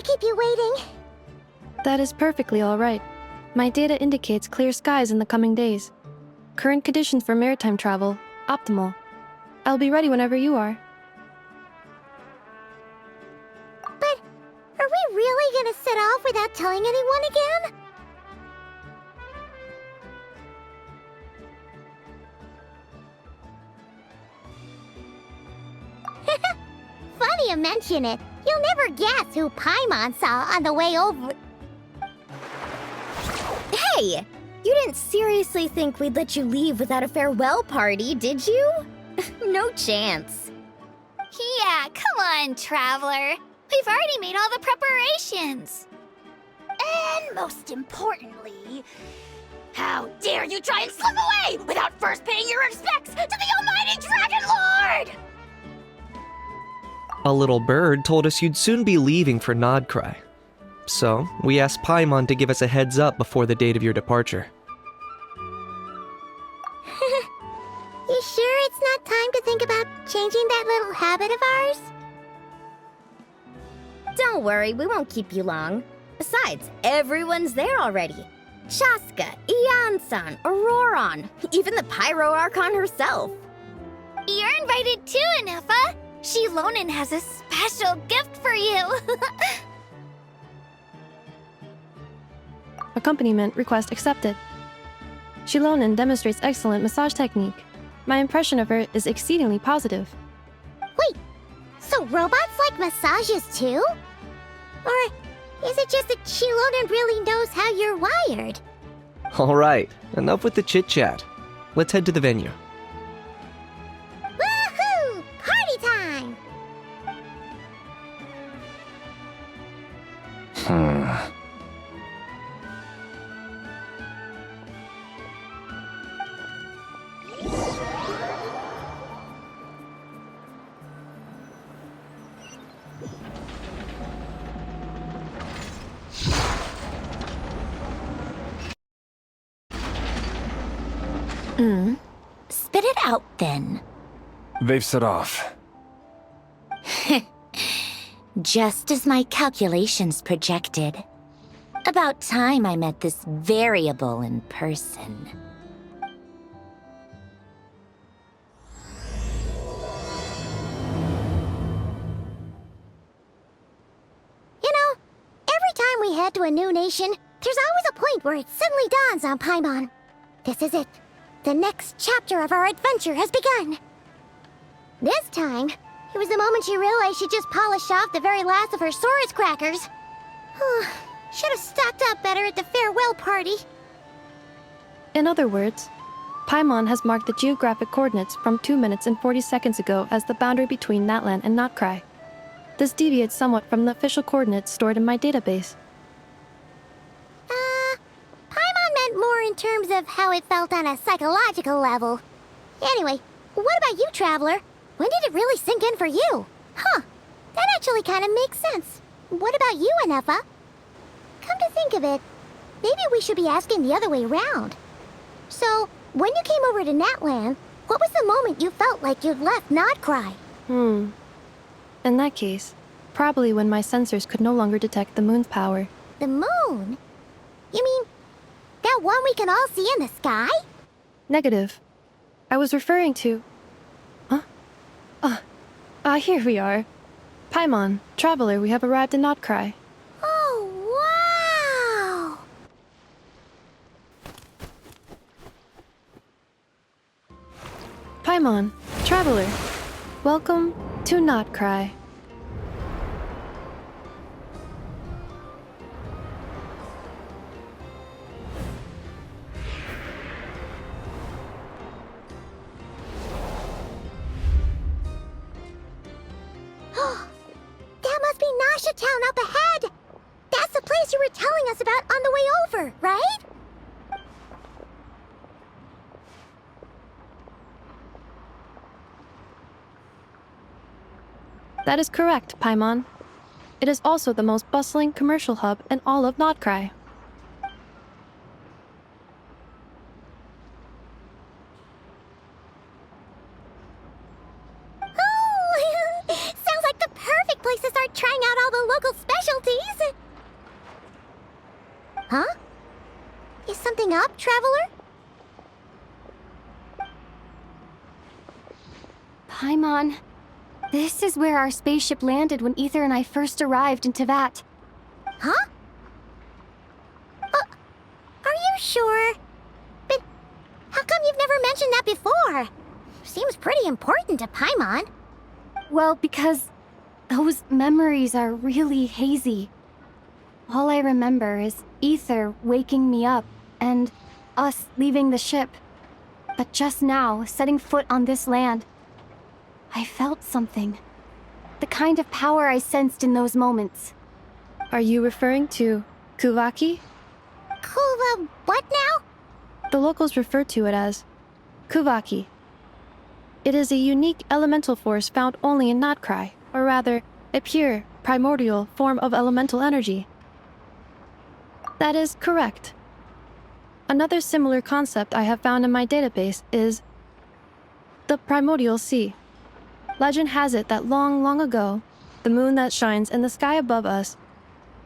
keep you waiting. That is perfectly all right. My data indicates clear skies in the coming days. Current conditions for maritime travel, optimal. I'll be ready whenever you are. But are we really gonna set off without telling anyone again? Funny you mention it. You'll never guess who Paimon saw on the way over. Hey! You didn't seriously think we'd let you leave without a farewell party, did you? No chance. Yeah, come on, Traveler. We've already made all the preparations. And most importantly, how dare you try and slip away without first paying your respects to the almighty Dragon Lord! A little bird told us you'd soon be leaving for Nod-Krai. So, we asked Paimon to give us a heads up before the date of your departure. You sure it's not time to think about changing that little habit of ours? Don't worry, we won't keep you long. Besides, everyone's there already. Chaska, Ian-san, Auroron, even the Pyro Archon herself. You're invited too, Anefa. Shilonen has a special gift for you. Accompaniment request accepted. Shilonen demonstrates excellent massage technique. My impression of her is exceedingly positive. Wait, so robots like massages too? Or is it just that Shilonen really knows how you're wired? Alright, enough with the chit-chat. Let's head to the venue. Woohoo! Party time! Spit it out, then. They've set off. Just as my calculations projected. About time I met this variable in person. You know, every time we head to a new nation, there's always a point where it suddenly dawns on Paimon. This is it. The next chapter of our adventure has begun. This time, it was the moment she realized she just polished off the very last of her Saurus crackers. Should have stocked up better at the farewell party. In other words, Paimon has marked the geographic coordinates from 2 minutes and 40 seconds ago as the boundary between Natlan and Nod-Krai. This deviates somewhat from the official coordinates stored in my database. Paimon meant more in terms of how it felt on a psychological level. Anyway, what about you, Traveler? When did it really sink in for you? Huh, that actually kind of makes sense. What about you, Anefa? Come to think of it, maybe we should be asking the other way around. So, when you came over to Natlan, what was the moment you felt like you'd left Nod-Krai? In that case, probably when my sensors could no longer detect the moon's power. The moon? You mean, that one we can all see in the sky? Negative. I was referring to... Here we are. Paimon, Traveler, we have arrived in Nod-Krai. Oh, wow! Paimon, Traveler, welcome to Nod-Krai. That must be Nasha Town up ahead! That's the place you were telling us about on the way over, right? That is correct, Paimon. It is also the most bustling commercial hub in all of Nod-Krai. Oh, sounds like the perfect place to start trying out all the local specialties. Huh? Is something up, traveler? Paimon, this is where our spaceship landed when Ether and I first arrived in Tevat. Huh? Are you sure? But how come you've never mentioned that before? Seems pretty important to Paimon. Well, because those memories are really hazy. All I remember is Ether waking me up and us leaving the ship. But just now, setting foot on this land, I felt something. The kind of power I sensed in those moments. Are you referring to Kuvaki? Kuva, what now? The locals refer to it as Kuvaki. It is a unique elemental force found only in Nod-Krai, or rather, a pure, primordial form of elemental energy. That is correct. Another similar concept I have found in my database is the primordial sea. Legend has it that long, long ago, the moon that shines in the sky above us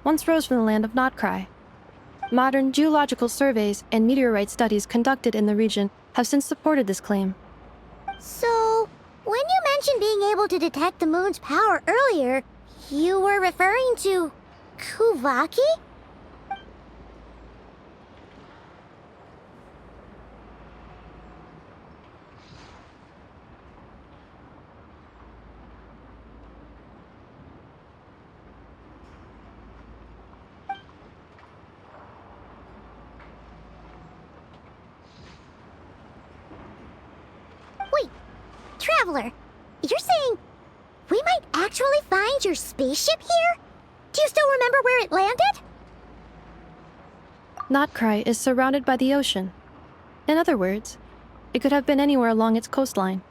once rose from the land of Nod-Krai. Modern geological surveys and meteorite studies conducted in the region have since supported this claim. So, when you mentioned being able to detect the moon's power earlier, you were referring to Kuvaki? Wait, Traveler, you're saying we might actually find your spaceship here? Do you still remember where it landed? Nod-Krai is surrounded by the ocean. In other words, it could have been anywhere along its coastline.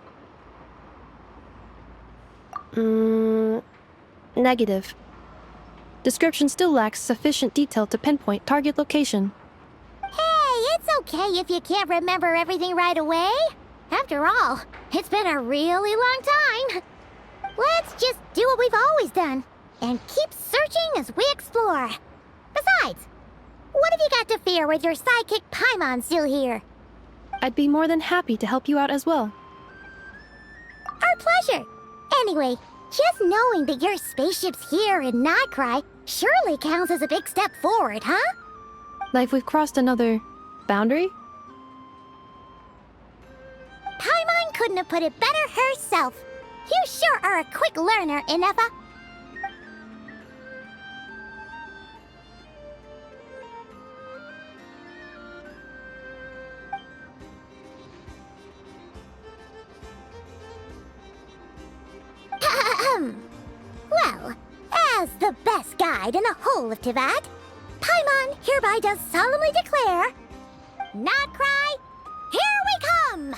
Negative. Description still lacks sufficient detail to pinpoint target location. Hey, it's okay if you can't remember everything right away. After all, it's been a really long time. Let's just do what we've always done and keep searching as we explore. Besides, what have you got to fear with your sidekick Paimon still here? I'd be more than happy to help you out as well. Our pleasure. Anyway, just knowing that your spaceship's here in Nod-Krai surely counts as a big step forward, huh? Like we've crossed another boundary? Paimon couldn't have put it better herself. You sure are a quick learner, Inefa. Well, as the best guide in the whole of Tevat, Paimon hereby does solemnly declare, Nod-Krai, here we come!